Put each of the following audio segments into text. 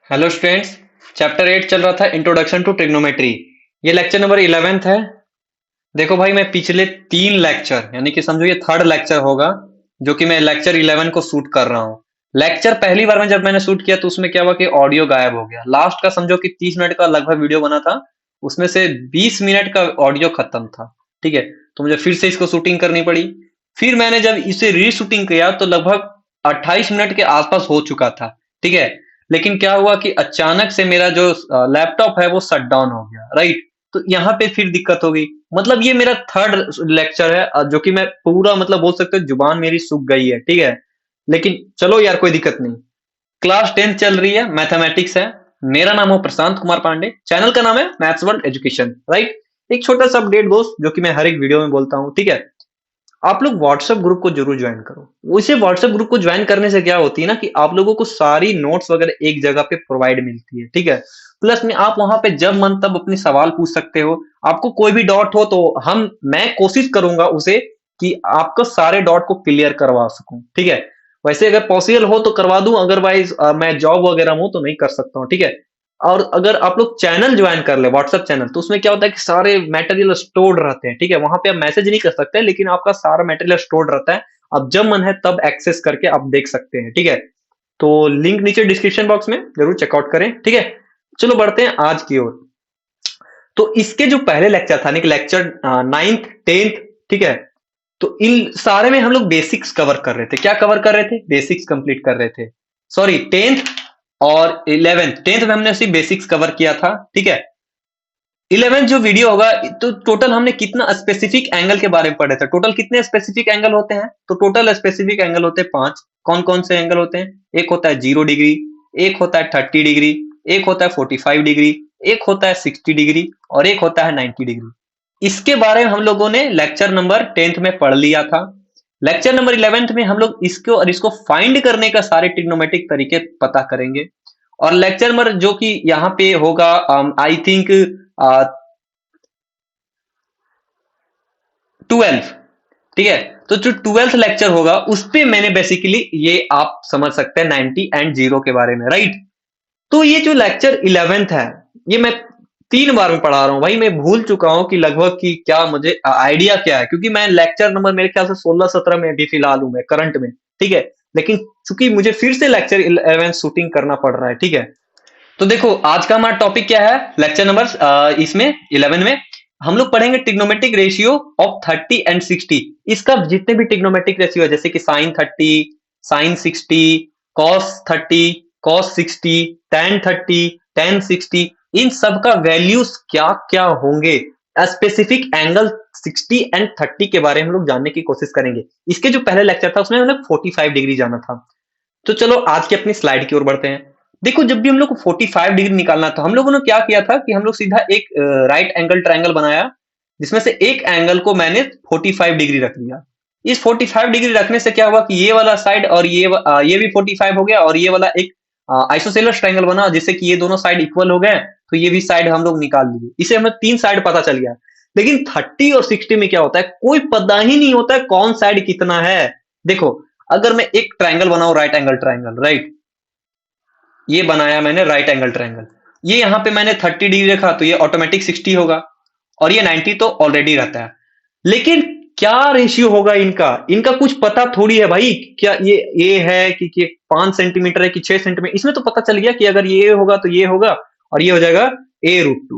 Hello students. Chapter 8 चल रहा था इंट्रोडक्शन टू ट्रिग्नोमेट्री। ये लेक्चर नंबर 11th है। देखो भाई, मैं पिछले 3 लेक्चर यानी कि समझो ये थर्ड लेक्चर होगा जो कि मैं लेक्चर 11 को शूट कर रहा हूँ। लेक्चर पहली बार में जब मैंने शूट किया तो उसमें क्या हुआ कि ऑडियो गायब हो गया। लास्ट का समझो कि 30 मिनट का लगभग वीडियो बना था, उसमें से 20 मिनट का ऑडियो खत्म था। ठीक है, तो मुझे फिर से इसको शूटिंग करनी पड़ी। फिर मैंने जब इसे रीशूटिंग किया तो लगभग 28 मिनट के आसपास हो चुका था। ठीक है, लेकिन क्या हुआ कि अचानक से मेरा जो लैपटॉप है वो शट डाउन हो गया। राइट, तो यहाँ पे फिर दिक्कत हो गई। मतलब ये मेरा थर्ड लेक्चर है जो कि मैं पूरा मतलब बोल सकते हो जुबान मेरी सूख गई है। ठीक है, लेकिन चलो यार कोई दिक्कत नहीं। क्लास 10th चल रही है, मैथमेटिक्स है। मेरा नाम है प्रशांत कुमार पांडे, चैनल का नाम है मैथ्स वर्ल्ड एजुकेशन। राइट, एक छोटा सा अपडेट दोस्त जो कि मैं हर एक वीडियो में बोलता हूँ। ठीक है, आप लोग व्हाट्सएप ग्रुप को जरूर ज्वाइन करो। वैसे व्हाट्सएप ग्रुप को ज्वाइन करने से क्या होती है ना कि आप लोगों को सारी नोट्स वगैरह एक जगह पे प्रोवाइड मिलती है। ठीक है, प्लस में आप वहां पे जब मन तब अपने सवाल पूछ सकते हो। आपको कोई भी डॉट हो तो मैं कोशिश करूंगा उसे कि आपको सारे डॉट को क्लियर करवा सकूं। ठीक है, वैसे अगर पॉसिबल हो तो करवा दूं, अदरवाइज मैं जॉब वगैरह हूं तो नहीं कर सकता हूँ। ठीक है, और अगर आप लोग चैनल ज्वाइन कर ले व्हाट्सएप चैनल, तो उसमें क्या होता है कि सारे मटेरियल स्टोर्ड रहते हैं। ठीक है, वहां पे आप मैसेज नहीं कर सकते, लेकिन आपका सारा मटेरियल स्टोर्ड रहता है। आप जब मन है तब एक्सेस करके आप देख सकते हैं। ठीक है, तो लिंक नीचे डिस्क्रिप्शन बॉक्स में जरूर चेकआउट करें। ठीक है, चलो बढ़ते हैं आज की ओर। तो इसके जो पहले लेक्चर था, लेक्चर 9th 10th, ठीक है, तो इन सारे में हम लोग बेसिक्स कवर कर रहे थे। क्या कवर कर रहे थे? बेसिक्स कंप्लीट कर रहे थे। सॉरी, 10th और 11th। 10th में हमने सिर्फ बेसिक्स कवर किया था। ठीक है, 11th जो वीडियो होगा, तो टोटल हमने कितना स्पेसिफिक एंगल के बारे में पढ़े थे। टोटल कितने स्पेसिफिक एंगल होते हैं? तो टोटल स्पेसिफिक एंगल होते हैं 5। कौन कौन से एंगल होते हैं? एक होता है 0 डिग्री, एक होता है 30 डिग्री, एक होता है 45 डिग्री, एक होता है 60 डिग्री और एक होता है 90 डिग्री। इसके बारे में हम लोगों ने लेक्चर नंबर 10th में पढ़ लिया था। लेक्चर नंबर 11th में हम लोग इसको और इसको फाइंड करने का सारे ट्रिग्नोमेट्रिक तरीके पता करेंगे। और लेक्चर नंबर जो कि यहाँ पे होगा, आई थिंक 12। ठीक है, तो जो 12th लेक्चर होगा उस पे मैंने बेसिकली ये आप समझ सकते हैं 90 एंड 0 के बारे में। राइट, तो ये जो लेक्चर 11th है, ये मैं 3 बार में पढ़ा रहा हूँ भाई। मैं भूल चुका हूँ कि लगभग की क्या मुझे आइडिया क्या है, क्योंकि मैं लेक्चर नंबर मेरे ख्याल से 16-17 में अभी फिलहाल हूँ मैं करंट में। ठीक है, लेकिन चूंकि मुझे फिर से लेक्चर 11 शूटिंग करना पड़ रहा है। ठीक है, तो देखो आज का हमारा टॉपिक क्या है लेक्चर नंबर इसमें 11 में हम लोग पढ़ेंगे ट्रिग्नोमेट्रिक रेशियो ऑफ 30 एंड 60। इसका जितने भी ट्रिग्नोमेट्रिक रेशियो है, जैसे कि sine 30, sine 60, cos 30, cos 60, tan 30, tan 60, इन सब का वैल्यूज क्या क्या होंगे, स्पेसिफिक एंगल 60 एंड 30 के बारे में हम लोग जानने की कोशिश करेंगे। इसके जो पहले लेक्चर था उसमें हमने 45 डिग्री जाना था। तो चलो आज की अपनी स्लाइड की ओर बढ़ते हैं। देखो, जब भी हम लोग को 45 डिग्री निकालना था, हम लोगों ने क्या किया था कि हम लोग सीधा एक राइट एंगल ट्रायंगल बनाया, जिसमें से एक एंगल को मैंने 45 डिग्री रख लिया। इस 45 डिग्री रखने से क्या हुआ कि ये वाला साइड और ये भी 45 हो गया, और ये वाला एक आइसोसेलेस ट्रायंगल बना जिससे कि ये दोनों साइड इक्वल हो गए। तो ये भी साइड हम लोग निकाल लिए। इसे हमें 3 साइड पता चल गया। लेकिन 30 और 60 में क्या होता है, कोई पता ही नहीं होता है कौन साइड कितना है। देखो, अगर मैं एक ट्रायंगल बनाऊं, राइट एंगल ट्रायंगल, राइट, ये बनाया मैंने राइट एंगल ट्रायंगल, ये यहां पे मैंने 30 डिग्री रखा तो ये ऑटोमेटिक 60 होगा, और ये 90 तो ऑलरेडी रहता है। लेकिन क्या रेशियो होगा इनका, इनका कुछ पता थोड़ी है भाई। क्या ये है कि 5 सेंटीमीटर है कि 6 सेंटीमीटर, इसमें तो पता चल गया कि अगर ये होगा तो ये होगा, और ये हो जाएगा a√2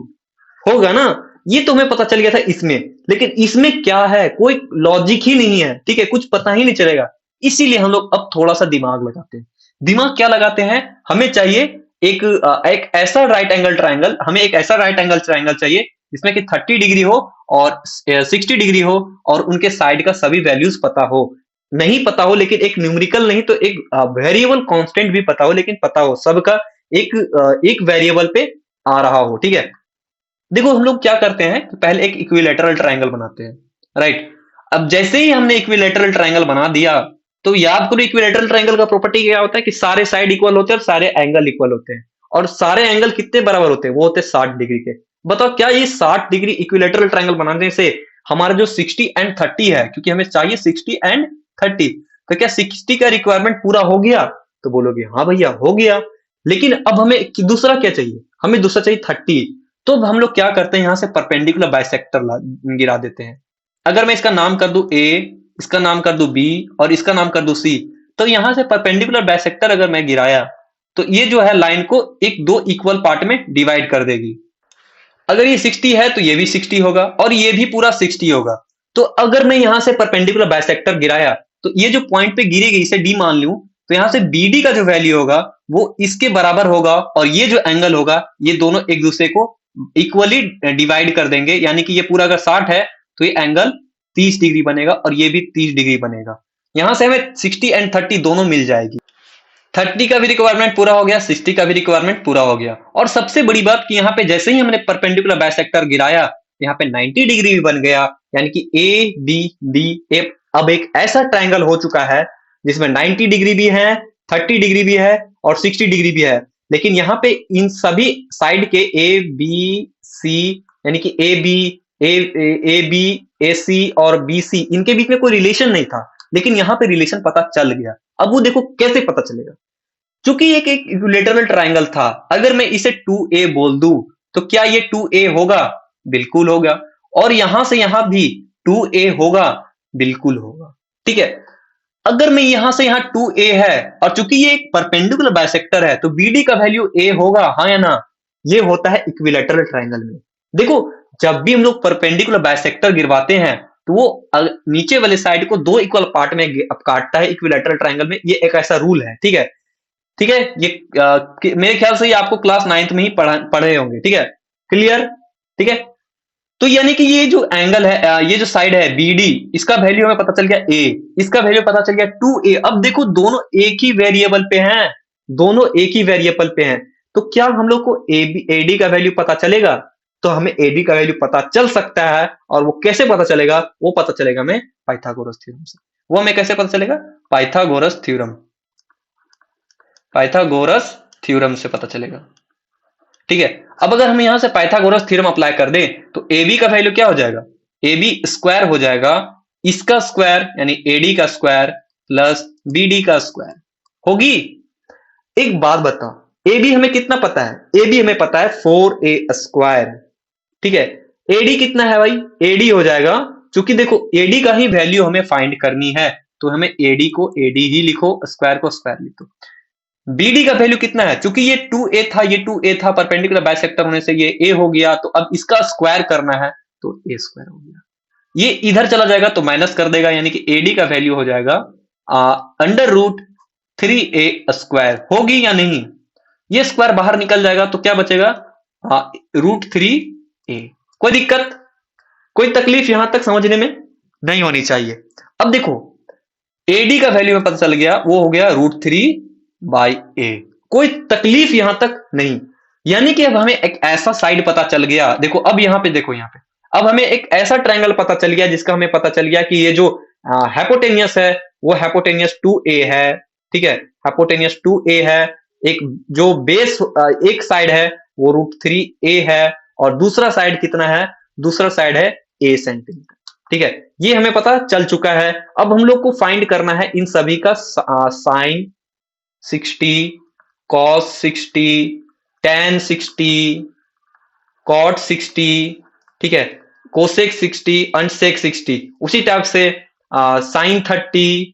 होगा ना। ये तो हमें पता चल गया था इसमें। लेकिन इसमें क्या है, कोई लॉजिक ही नहीं है। ठीक है, कुछ पता ही नहीं चलेगा। इसीलिए हम लोग अब थोड़ा सा दिमाग लगाते हैं। दिमाग क्या लगाते हैं, हमें चाहिए एक ऐसा राइट एंगल ट्रायंगल, हमें एक ऐसा राइट एंगल ट्रायंगल चाहिए जिसमें कि 30 डिग्री हो और 60 डिग्री हो, और उनके साइड का सभी वैल्यूज पता हो। नहीं पता हो लेकिन एक न्यूमेरिकल नहीं तो एक वेरिएबल कांस्टेंट भी पता हो, लेकिन पता हो सबका एक वेरिएबल पे आ रहा हो। ठीक है, देखो हम लोग क्या करते हैं कि पहले एक इक्विलेटरल ट्रायंगल बनाते हैं। राइट, अब जैसे ही हमने इक्विलेटरल ट्रायंगल बना दिया, तो याद करो इक्विलेटरल ट्रायंगल का प्रॉपर्टी क्या होता है कि सारे साइड इक्वल होते हैं और सारे एंगल इक्वल होते हैं। और सारे एंगल कितने बराबर होते हैं? वो होते हैं 60 डिग्री के। बताओ, क्या ये 60 डिग्री इक्विलेटरल ट्रायंगल बनाने से हमारा जो 60 एंड 30 है, क्योंकि हमें चाहिए 60 एंड 30, तो क्या 60 का रिक्वायरमेंट पूरा हो गया? तो बोलोगे हाँ भैया हो गया। लेकिन अब हमें दूसरा क्या चाहिए, हमें दूसरा चाहिए 30। तो अब हम लोग क्या करते हैं, यहां से परपेंडिकुलर बाइसेक्टर गिरा देते हैं। अगर मैं इसका नाम कर दूं ए, इसका नाम कर दूं बी और इसका नाम कर दूं सी, तो यहां से परपेंडिकुलर बाइसेक्टर अगर मैं गिराया तो ये जो है लाइन को एक दो इक्वल पार्ट में डिवाइड कर देगी। अगर ये 60 है तो ये भी 60 होगा और ये भी पूरा 60 होगा। तो अगर मैं यहां से परपेंडिकुलर बाइसेक्टर गिराया तो ये जो पॉइंट पे गिरेगी, इसे डी मान लूं, तो यहां से बीडी का जो वैल्यू होगा वो इसके बराबर होगा और ये जो एंगल होगा ये दोनों एक दूसरे को इक्वली डिवाइड कर देंगे, यानी कि ये पूरा अगर 60 है तो ये एंगल 30 डिग्री बनेगा और ये भी 30 डिग्री बनेगा। यहां से हमें 60 एंड 30 दोनों मिल जाएगी। 30 का भी रिक्वायरमेंट पूरा हो गया, 60 का भी रिक्वायरमेंट पूरा हो गया। और सबसे बड़ी बात कि यहाँ पे जैसे ही हमने परपेंडिकुलर बाइसेक्टर गिराया, यहाँ पे 90 डिग्री भी बन गया, यानी कि ए बी डी ए अब एक ऐसा ट्रायंगल हो चुका है जिसमें 90 डिग्री भी है, 30 डिग्री भी है और 60 डिग्री भी है। लेकिन यहाँ पे इन सभी साइड के ए बी सी, यानी कि ए बी ए सी और बी सी, इनके बीच में कोई रिलेशन नहीं था, लेकिन यहाँ पे रिलेशन पता चल गया। अब वो देखो कैसे पता चलेगा, चूंकि एक इक्विलेटरल ट्रायंगल था, अगर मैं इसे 2a बोल दूं तो क्या ये 2a होगा? बिल्कुल होगा। और यहां से यहां भी 2a होगा, बिल्कुल होगा। ठीक है, अगर मैं यहां से यहां 2a है और चूंकि ये एक परपेंडिकुलर बाइसेक्टर है तो bd का वैल्यू a होगा, हाँ या ना? ये होता है इक्विलेटरल ट्रायंगल में। देखो, जब भी हम लोग परपेंडिकुलर बाइसेक्टर गिरवाते हैं तो वो नीचे वाले साइड को दो इक्वल पार्ट में काटता है इक्विलेटरल ट्रायंगल में। ये एक ऐसा रूल है, ठीक है। ठीक है, ये मेरे ख्याल से ये आपको क्लास 9th में ही पढ़े होंगे। ठीक है, क्लियर? ठीक है, तो यानी कि ये जो एंगल है, ये जो साइड है BD, इसका वैल्यू हमें पता चल गया A, इसका वैल्यू पता चल गया 2A। अब देखो दोनों एक ही वेरिएबल पे हैं, दोनों एक ही वेरिएबल पे हैं, तो क्या हम लोग को AD का वैल्यू पता चलेगा? तो हमें AD का वैल्यू पता चल सकता है। और वो कैसे पता चलेगा? वो पता चलेगा हमें पाइथागोरस थ्योरम से। वो हमें कैसे पता चलेगा? पाइथागोरस थ्योरम, पाइथागोरस थ्योरम से पता चलेगा। ठीक है, अब अगर हम यहां से पाइथागोरस थ्योरम अप्लाई कर दें तो AB का वैल्यू क्या हो जाएगा? AB स्क्वायर हो जाएगा, इसका स्क्वायर यानी AD का स्क्वायर प्लस BD का स्क्वायर होगी। एक बात बताओ, AB हमें कितना पता है? AB हमें पता है 4A स्क्वायर। ठीक है, AD कितना है भाई? AD हो जाएगा, चूंकि देखो AD का ही वैल्यू हमें फाइंड करनी है तो हमें AD को AD ही लिखो, स्क्वायर को स्क्वायर लिखो। BD का वैल्यू कितना है? चूंकि ये 2A था, ये 2A था, परपेंडिकुलर बाइसेक्टर होने से ये A हो गया, तो अब इसका स्क्वायर करना है तो A स्क्वायर हो गया। ये इधर चला जाएगा तो माइनस कर देगा, यानी कि AD का वैल्यू हो जाएगा √3A स्क्वायर। होगी या नहीं? ये स्क्वायर बाहर निकल जाएगा तो क्या बचेगा? √3A। कोई दिक्कत, कोई तकलीफ यहां तक समझने में नहीं होनी चाहिए। अब देखो AD का वैल्यू में पता चल गया, वो हो गया √3/A। कोई तकलीफ यहां तक नहीं, यानी कि अब हमें एक ऐसा साइड पता चल गया। देखो अब यहां पे देखो, यहां पे अब हमें एक ऐसा ट्रायंगल पता चल गया जिसका हमें पता चल गया कि ये जो हाइपोटेनियस है वो हाइपोटेनियस 2A है। ठीक है, हाइपोटेनियस 2A है। एक जो बेस एक साइड है वो √3A है और दूसरा साइड कितना है? दूसरा साइड है A सेंटीमीटर। ठीक है, ये हमें पता चल चुका है। अब हम लोग को फाइंड करना है इन सभी का साइन 60, cos 60, tan 60, cot 60, ठीक है, cosec 60, and sec 60। उसी टाइप से sin 30,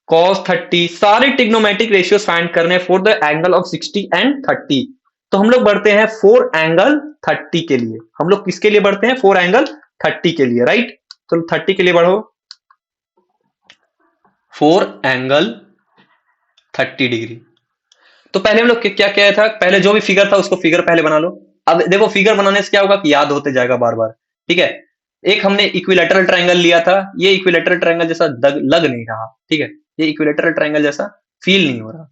cos 30, सारे ट्रिग्नोमेट्रिक रेशियोज फाइंड करने for the angle of 60 and 30। तो हम लोग बढ़ते हैं 4 एंगल 30 के लिए। हम लोग किसके लिए बढ़ते हैं? 4 एंगल 30 के लिए, राइट? तो 30 के लिए बढ़ो, 4 एंगल 30 डिग्री। तो पहले हम लोग क्या किया था? पहले जो भी फिगर था उसको फिगर पहले बना लो। अब देखो फिगर बनाने से क्या होगा कि याद होते जाएगा बार बार। ठीक है, एक हमने इक्विलेटरल ट्रायंगल लिया था, ये इक्विलेटरल ट्रायंगल जैसा लग नहीं रहा। ठीक है, ये इक्विलेटरल ट्रायंगल जैसा फील नहीं हो रहा।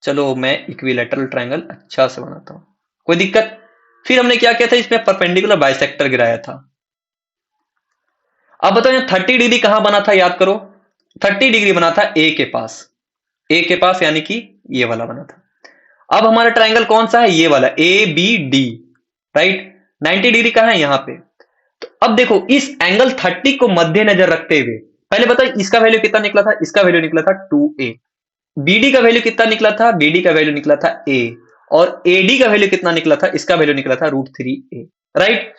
चलो मैं इक्विलेटरल ट्रायंगल अच्छा से बनाता हूं, कोई दिक्कत? फिर हमने क्या किया था? इसमें परपेंडिकुलर बाइसेक्टर गिराया था। अब बताओ यहाँ 30 डिग्री कहां बना था? याद करो, 30 डिग्री बना था A के पास, A के पास, यानी कि ये वाला बना था। अब हमारा ट्रायंगल कौन सा है? ये वाला ABD, राइट? 90 डिग्री कहां है? यहां पे। तो अब देखो इस एंगल 30 को मद्देनजर रखते हुए पहले बताओ इसका वैल्यू कितना निकला था? इसका वैल्यू निकला था 2A। BD का वैल्यू कितना निकला था? BD का वैल्यू निकला था A, और AD का वैल्यू कितना निकला था? इसका वैल्यू निकला था √3A, राइट।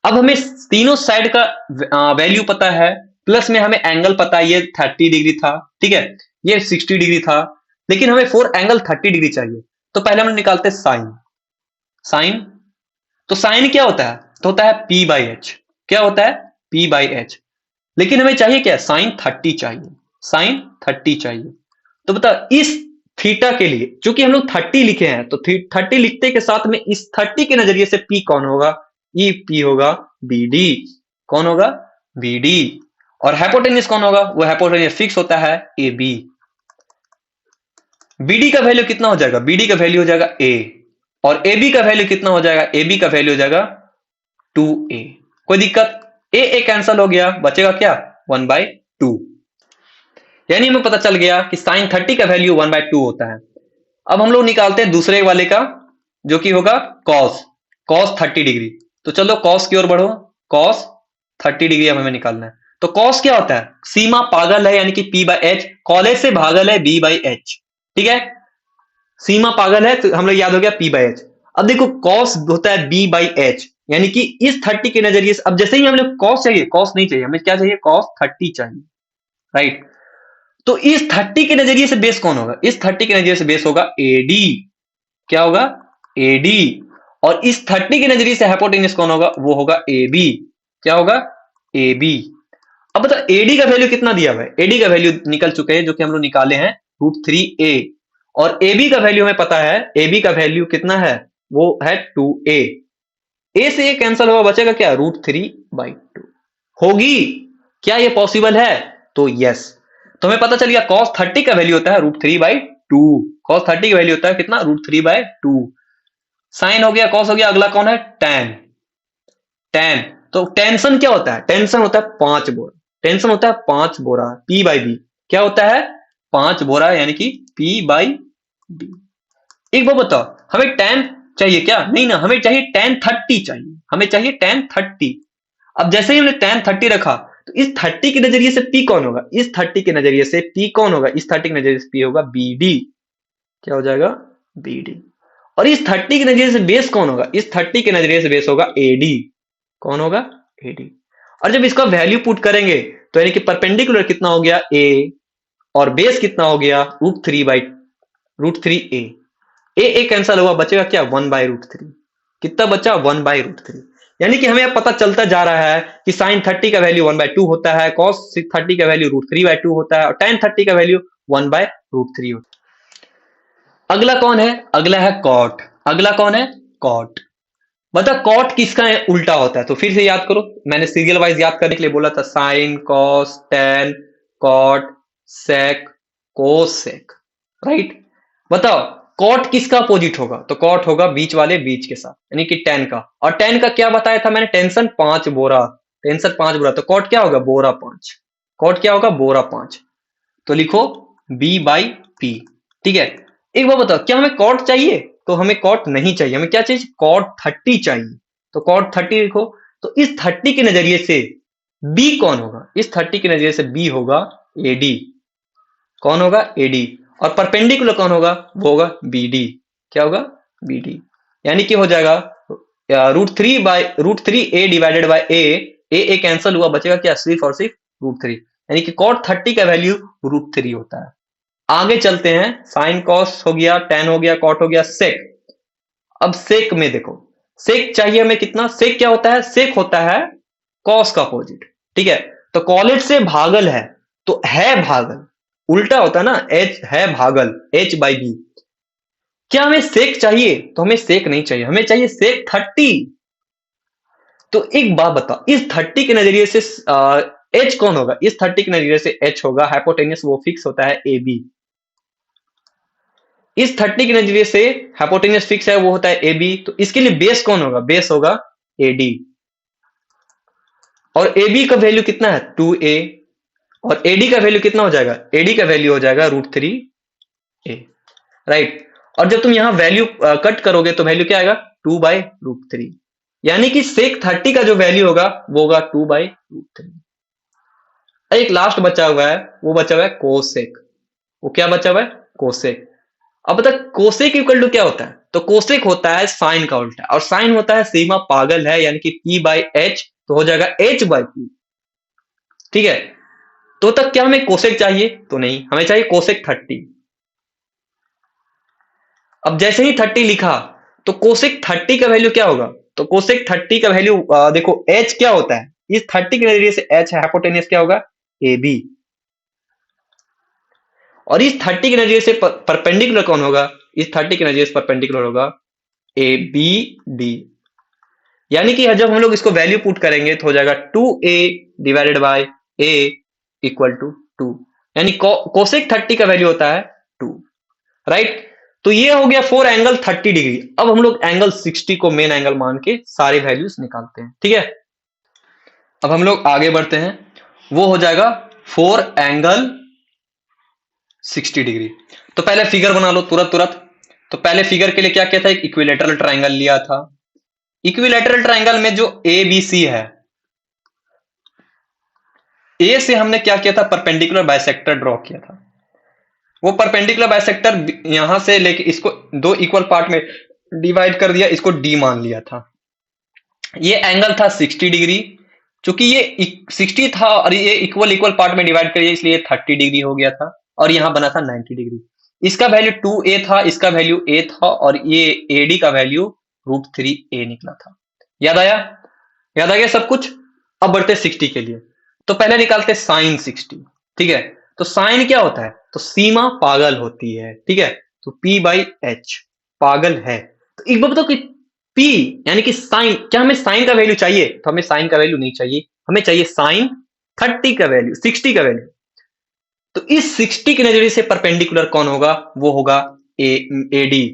अब हमें तीनों साइड का वैल्यू पता है, प्लस में हमें एंगल पता है, ये 30 डिग्री था, ठीक है, ये 60 डिग्री था, लेकिन हमें 4 एंगल 30 डिग्री चाहिए। तो पहले हम निकालते साइन। साइन, तो साइन क्या होता है? तो होता है P/H। क्या होता है? P/H। लेकिन हमें चाहिए क्या? साइन 30 चाहिए, साइन 30 चाहिए। तो बताओ इस थीटा के लिए, चूंकि हम लोग 30 लिखे हैं, तो 30 लिखते के साथ में इस 30 के नजरिए से P कौन होगा? ये P होगा BD। कौन होगा? BD। और हाइपोटेन्यूस कौन होगा? वो हाइपोटेन्यूस फिक्स होता है AB। BD का वैल्यू कितना हो जाएगा? BD का वैल्यू हो जाएगा A, और AB का वैल्यू कितना हो जाएगा? AB का वैल्यू हो जाएगा 2A। कोई दिक्कत? A कैंसल हो गया, बचेगा क्या? 1/2। यानी हमें पता चल गया कि साइन 30 का वैल्यू 1/2 होता है। अब हम लोग निकालते हैं दूसरे वाले का, जो कि होगा कॉस, कॉस 30 डिग्री। तो चलो कॉस की ओर बढ़ो, कॉस 30 डिग्री अब हमें निकालना है। तो कॉस क्या होता है? सीमा पागल है, यानी कि P/H, कॉलेज से भागल है B/H, ठीक है। सीमा पागल है तो हम लोग याद हो गया P/H। अब देखो कॉस होता है B/H, यानी कि इस 30 के नजरिए से, अब जैसे ही हम लोग कॉस चाहिए, कॉस नहीं चाहिए हमें, क्या चाहिए? कॉस 30 चाहिए, राइट। तो इस 30 के नजरिए से बेस कौन होगा? इस 30 के नजरिए से बेस होगा AD। क्या होगा? AD। और इस 30 के नजरिए से हाइपोटेन्यूस कौन होगा? वो होगा AB। क्या होगा? AB। अब बताओ AD का वैल्यू कितना दिया हुआ है? AD का वैल्यू निकल चुके हैं, जो कि हम लोग निकाले हैं √3A। और AB का वैल्यू हमें पता है, AB का वैल्यू कितना है? वो है 2A। A से A कैंसल होगा, बचेगा क्या? √3/2। होगी क्या ये पॉसिबल है? तो यस। तो हमें पता चल गया cos 30 का वैल्यू होता है √3/2। cos 30 का वैल्यू होता है कितना? √3/2। साइन हो गया, cos हो गया, अगला कौन है? tan। tan, तो टेंशन क्या होता है? टेंशन होता है 5 बोरा। टेंशन होता है 5 बोरा, P/B। क्या होता है? 5 बोरा, यानी कि P/B। एक बात बताओ, हमें tan चाहिए क्या? नहीं ना, हमें चाहिए tan 30 चाहिए, हमें चाहिए tan 30। अब जैसे ही हमने tan 30 रखा, तो इस 30 के नजरिए से P कौन होगा? इस 30 के नजरिए से P कौन होगा? इस 30 के नजरिए से P होगा BD। क्या हो जाएगा? BD। और इस 30 के नजरिए से बेस कौन होगा? इस 30 के नजरिए से बेस होगा AD। कौन होगा? AD। और जब इसका वैल्यू पुट करेंगे, तो यानी कि परपेंडिकुलर कितना हो गया? A, और बेस कितना हो गया? √3A। A कैंसल हुआ, बचेगा क्या? 1/√3। कितना बचा? 1/√3। यानी कि हमें अब पता चलता जा रहा है कि साइन 30 का वैल्यू 1/2 होता है, cos 30 का वैल्यू √3/2 होता है, और tan 30 का वैल्यू 1/√3 होता है। अगला कौन है? अगला है कॉट। अगला कौन है? कॉट। मतलब कॉट किसका उल्टा होता है? तो फिर से याद करो, मैंने सीरियल वाइज याद करने के लिए बोला था, साइन, कॉस, टैन, कॉट, सेक, कोसेक, राइट। बताओ कॉट किसका अपोजिट होगा? तो कॉट होगा बीच वाले बीच के साथ, यानी कि टेन का। और टेन का क्या बताया था मैंने? टेंशन 5 बोरा। टेंशन 5 बोरा, तो कॉट क्या होगा? बोरा 5। कॉट क्या होगा? बोरा 5। तो लिखो B/P, ठीक है। एक बार बताओ, क्या हमें कॉट चाहिए? तो हमें कॉट नहीं चाहिए, हमें क्या चाहिए? कॉट 30 चाहिए। तो कॉट 30 लिखो। तो इस 30 के नजरिए से B कौन होगा? इस 30 के नजरिए से B होगा AD। कौन होगा? AD। और परपेंडिकुलर कौन होगा? वो होगा BD। क्या होगा? BD। यानी कि हो जाएगा √3A divided by A cancel हुआ, बचेगा क्या? सिर्फ और सिर्फ √3। यानी कि cot 30 का वैल्यू √3 होता है। आगे चलते हैं, साइन कॉस हो गया, tan हो गया, cot हो गया, सेक। अब सेक में देखो, सेक चाहिए हमें कितना? सेक क्या होता है? सेक होता है कॉस का अपोजिट, ठीक है। तो कॉलेज से भागल है, तो है भागल, उल्टा होता है ना, H है भागल, H/B। क्या हमें सेक चाहिए? तो हमें सेक नहीं चाहिए, हमें चाहिए सेक 30। तो एक बात बताओ, इस 30 के नजरिए से H कौन होगा? इस 30 के नजरिए से H होगा हाइपोटेन्यूस, वो फिक्स होता है AB। इस 30 के नजरिए से हाइपोटेन्यूस फिक्स है, वो होता है AB। तो इसके लिए बेस कौन होगा? बेस होगा AD। और AB का वैल्यू कितना है? 2A। और AD का वैल्यू कितना हो जाएगा? AD का वैल्यू हो जाएगा √3A, राइट। और जब तुम यहां वैल्यू कट करोगे, तो वैल्यू क्या आएगा? 2/√3। यानी कि सेक 30 का जो वैल्यू होगा, वो होगा 2/√3। एक लास्ट बचा हुआ है, वो बचा हुआ है कोसेक। वो क्या बचा हुआ है? कोसेक। अब बता कोसेक इक्वल टू क्या होता है? तो कोसेक होता है साइन का उल्टा, और साइन होता है सीमा पागल है, यानी कि P बाई एच, तो हो जाएगा H बाई P। ठीक है, तो तक क्या हमें कोसेक चाहिए? तो नहीं, हमें चाहिए कोसेक 30। अब जैसे ही 30 लिखा तो कोसेक 30 का वैल्यू क्या होगा? तो कोसेक 30 का वैल्यू देखो H क्या होता है, इस 30 के नजरिए से H हाइपोटेन्यूस क्या होगा? AB। और इस 30 के नजरिए से परपेंडिकुलर कौन होगा? इस 30 के नजरिए से परपेंडिकुलर होगा ABD। यानी कि जब हम लोग इसको वैल्यू पुट करेंगे तो हो जाएगा 2A divided by A equal to 2। यानी कोसेक 30 का वैल्यू होता है 2, राइट। तो ये हो गया 4 एंगल 30 डिग्री। अब हम लोग एंगल 60 को मेन एंगल मान के सारे वैल्यूज निकालते हैं, ठीक है। अब हम लोग आगे बढ़ते हैं, वो हो जाएगा 4 एंगल 60 डिग्री। तो पहले फिगर बना लो तुरंत। तो पहले फिगर के लिए क्या किया था? एक इक्विलेटरल ट्राइंगल लिया था। इक्विलेटरल ट्राइंगल में जो ABC है, ए से हमने क्या किया था? परपेंडिकुलर बाइसेक्टर ड्रॉ किया था। वो परपेंडिकुलर बाइसेक्टर यहां से लेके इसको दो इक्वल पार्ट में डिवाइड कर दिया, इसको डी मान लिया था। ये एंगल था 60 डिग्री। चूंकि ये 60 था और ये इक्वल इक्वल पार्ट में डिवाइड करिए, इसलिए 30 डिग्री हो गया था, और यहां बना था 90 डिग्री। इसका वैल्यू 2A था, इसका वैल्यू A था, और ये AD का वैल्यू √3A निकला था। याद आया? याद आ गया सब कुछ? अब बढ़ते 60 के लिए। तो पहले निकालते साइन 60, ठीक है। तो साइन क्या होता है? तो सीमा पागल होती है, ठीक है। तो P बाई एच पागल है। तो एक बार बताओ कि P यानी कि साइन, क्या हमें साइन का वैल्यू चाहिए? तो हमें साइन का वैल्यू नहीं चाहिए, हमें चाहिए साइन 30 का वैल्यू, 60 का वैल्यू। तो इस 60 के नजरिए से परपेंडिकुलर कौन होगा? वो होगा AD।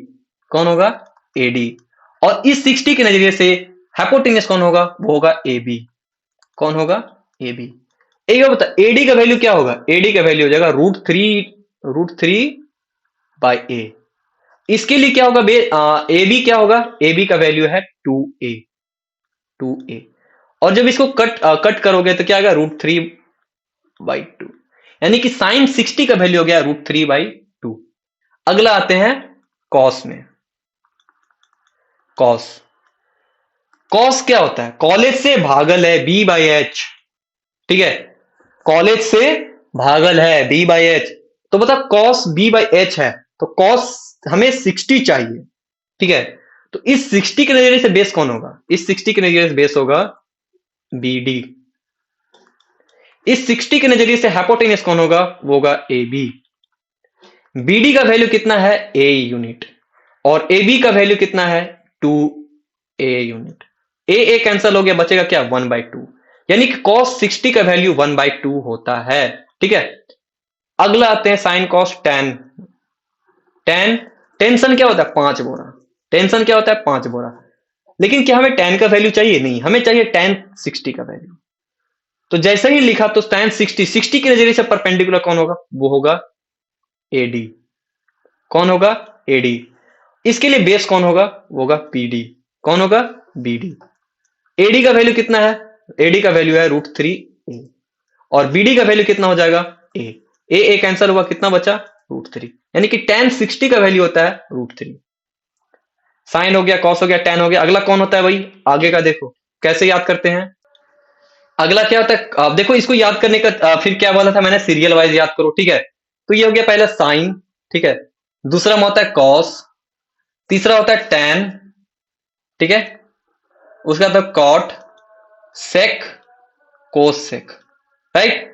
कौन होगा? AD। और इस 60 के नजरिए से हाइपोटेन्यूस कौन होगा? वो होगा AB। कौन होगा? AB। एक बार बता, AD का वैल्यू क्या होगा? AD का वैल्यू हो जाएगा √3 बाई A। इसके लिए क्या होगा? AB क्या होगा? AB का वैल्यू है 2A। और जब इसको कट करोगे तो क्या आएगा? √3/2। यानी कि साइन 60 का वैल्यू हो गया √3/2। अगला आते हैं कॉस में। कॉस क्या होता है? कॉलेज से भागल है B बाई एच, ठीक है। कॉलेज से भागल है B बाई एच। तो बता कॉस B बाई एच है, तो कॉस हमें 60 चाहिए, ठीक है। तो इस 60 के नजरिए से बेस कौन होगा? इस 60 के नजरिए से बेस होगा BD। इस 60 के नजरिए से हाइपोटेन्यूस कौन होगा? वो होगा AB। BD का वैल्यू कितना है? A unit. और AB का वैल्यू कितना है? 2A unit. A कैंसिल हो गया, बचेगा क्या? 1/2। यानी कि cos 60 का वैल्यू 1/2 होता है, ठीक है। अगला आते हैं साइन कॉस tan। टेंशन क्या होता है? 5 बोरा। टेंशन क्या होता है? 5 बोरा। लेकिन क्या हमें tan का वैल्यू चाहिए? नहीं, हमें चाहिए tan 60 का वैल्यू। तो जैसे ही लिखा तो tan 60 के नजरिए से परपेंडिकुलर कौन होगा? वो होगा AD। कौन होगा? AD। इसके लिए बेस कौन होगा? वो होगा PD। कौन होगा? BD। AD का वैल्यू कितना है? AD का वैल्यू है √3A। और BD का वैल्यू कितना हो जाएगा? A कैंसिल हुआ, कितना बचा? √3। यानी कि tan 60 का वैल्यू होता है √3। साइन हो गया, कॉस हो गया, tan हो गया। अगला कौन होता है भाई? आगे का देखो कैसे याद करते हैं। अगला क्या होता है? अब देखो इसको याद करने का फिर क्या बोला था मैंने? सीरियल वाइज याद करो, ठीक है। तो ये हो गया पहला साइन, ठीक है। दूसरा में होता है कॉस, तीसरा होता है tan, ठीक है। उसका बाद कॉट, सेक, कोसेक, राइट।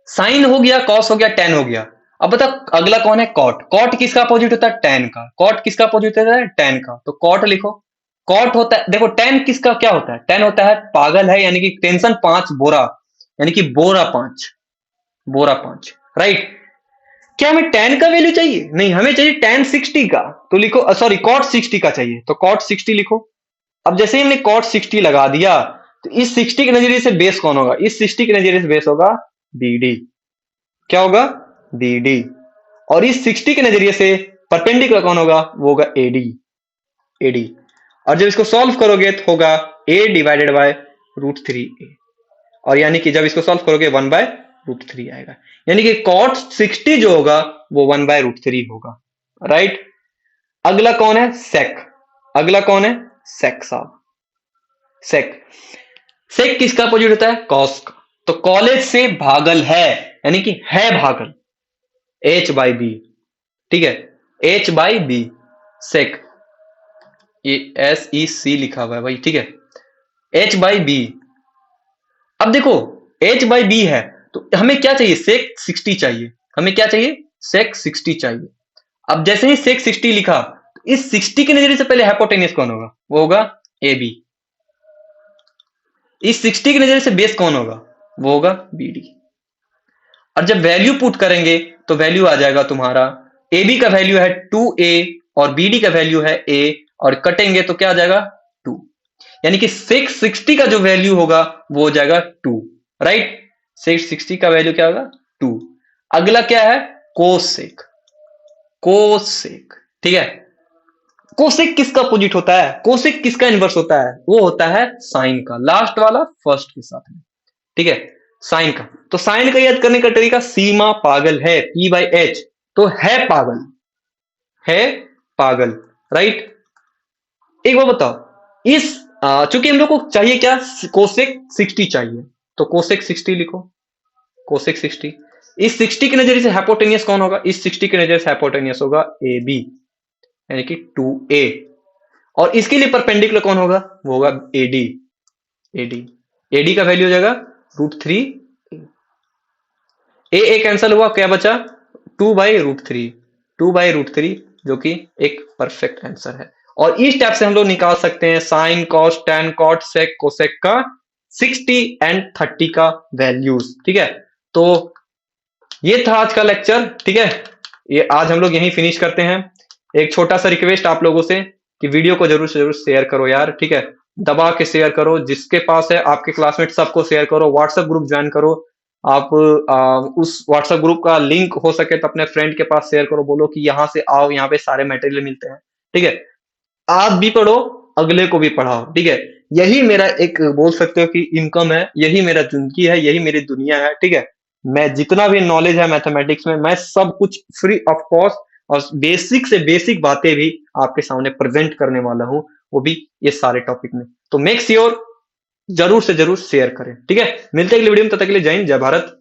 साइन हो गया, कॉस हो गया, tan हो गया। अब बता अगला कौन है? कॉट। कॉट किसका अपोजिट होता है? tan का। कॉट किसका अपोजिट होता है? tan का। तो कॉट लिखो। कॉट होता है, देखो tan किसका क्या होता है? tan होता है पागल है, यानी कि टेंशन 5 बोरा, यानी कि बोरा 5, बोरा 5, राइट। क्या हमें tan का वैल्यू चाहिए? नहीं, हमें चाहिए tan 60 का। तो लिखो, सॉरी cot 60 का चाहिए, तो cot 60 लिखो। अब जैसे ही हमने cot 60 लगा दिया, तो इस 60 के नजरिए से बेस कौन होगा? इस 60 के नजरिए से बेस होगा BD। क्या होगा? BD। और इस 60 के नजरिए से परपेंडिकुलर कौन होगा? वो होगा AD। और जब इसको सॉल्व करोगे तो होगा A डिवाइडेड बाय √3A। और यानी कि जब इसको सॉल्व करोगे 1/2 √3 आएगा। यानी कि cot 60 जो होगा वो 1/√3 होगा, राइट। अगला कौन है? सेक। अगला कौन है? सेक साहब। सेक सेक किसका अपोजिट होता है? कॉस का। तो कॉलेज से भागल है, यानी कि है भागल, h/b, ठीक है, h/b, सेक, ये SEC लिखा हुआ है भाई, ठीक है, h/b। अब देखो h/b है तो हमें क्या चाहिए? सेक 60 चाहिए। हमें क्या चाहिए? सेक 60 चाहिए। अब जैसे ही सेक 60 लिखा, इस 60 के नजरिए से पहले हाइपोटेनियस कौन होगा? वो होगा AB। इस 60 के नजरिए से बेस कौन होगा? वो होगा BD। और जब वैल्यू पुट करेंगे तो वैल्यू आ जाएगा तुम्हारा, AB का वैल्यू है 2A और BD का वैल्यू है A, और कटेंगे तो क्या आ जाएगा? 2। यानी कि 660 का जो वैल्यू होगा वो हो जाएगा 2, राइट। 660 का वैल्यू क्या होगा? 2। अगला क्या है? कोसेक। कोसेक, ठीक है। कोसेक किसका अपोजिट होता है? कोसेक किसका इनवर्स होता है? वो होता है साइन का, लास्ट वाला फर्स्ट के साथ में, ठीक है, साइन का। तो साइन का याद करने का तरीका, सीमा पागल है, P/H, तो है पागल, है पागल, राइट। एक बात बताओ, इस चूंकि हम लोग को चाहिए क्या? कोसेक 60 चाहिए, तो कोसेक 60 लिखो, कोसेक 60। इस 60 के नजरिए से हाइपोटेनियस कौन होगा? इस 60 के नजरिए से हाइपोटेनियस होगा AB, यानी कि 2A। और इसके लिए परपेंडिकुलर कौन होगा? वो होगा AD। AD AD का वैल्यू हो जाएगा √3। A कैंसल हुआ, क्या बचा? 2/√3, 2/√3, जो कि एक परफेक्ट आंसर है। और इस टाइप से हम लोग निकाल सकते हैं साइन, कॉस, टैन, कॉट, सेक, कोसेक का 60 एंड 30 का वैल्यूज, ठीक है। तो ये था आज का लेक्चर, ठीक है। ये आज हम लोग यहीं फिनिश करते हैं। एक छोटा सा रिक्वेस्ट आप लोगों से कि वीडियो को जरूर से जरूर शेयर करो यार, ठीक है, दबा के शेयर करो, जिसके पास है आपके क्लासमेट सबको शेयर करो, व्हाट्सएप ग्रुप ज्वाइन करो। आप उस व्हाट्सएप ग्रुप का लिंक हो सके तो अपने फ्रेंड के पास शेयर करो, बोलो कि यहाँ से आओ, यहाँ पे सारे मटेरियल मिलते हैं, ठीक है। आप भी पढ़ो, अगले को भी पढ़ाओ, ठीक है। यही मेरा एक बोल सकते हो कि इनकम है, यही मेरा जिंदगी है, यही मेरी दुनिया है, ठीक है। मैं जितना भी नॉलेज है मैथमेटिक्स में, मैं सब कुछ फ्री ऑफ कॉस्ट और बेसिक से बेसिक बातें भी आपके सामने प्रेजेंट करने वाला हूं, वो भी ये सारे टॉपिक में। तो मेक श्योर जरूर से जरूर शेयर करें, ठीक है। मिलते हैं अगले वीडियो में, तब तक के लिए जय हिंद, जय भारत।